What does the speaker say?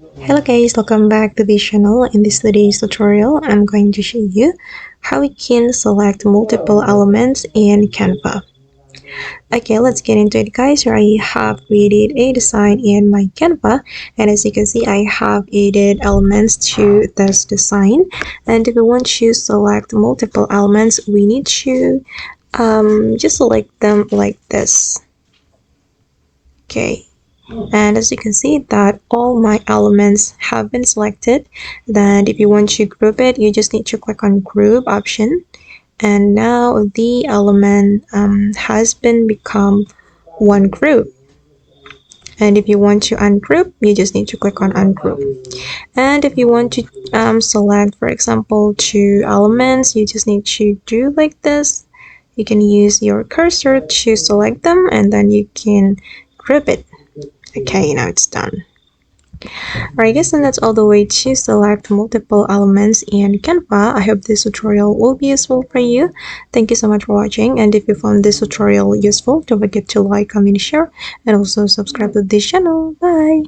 Hello guys, welcome back to this channel. In this today's tutorial, I'm going to show you how we can select multiple elements in Canva. Okay, let's get into it guys. Here I have created a design in my Canva, and as you can see, I have added elements to this design. And if we want to select multiple elements, we need to just select them like this. Okay, and as you can see that all my elements have been selected. Then if you want to group it, you just need to click on group option, and now the element has been become one group. And if you want to ungroup, you just need to click on ungroup. And if you want to select, for example, two elements, you just need to do like this. You can use your cursor to select them, and then you can group it. Okay, now it's done. Alright guys, and that's all the way to select multiple elements in Canva. I hope this tutorial will be useful for you. Thank you so much for watching, and if you found this tutorial useful, don't forget to like, comment, share, and also subscribe to this channel. Bye!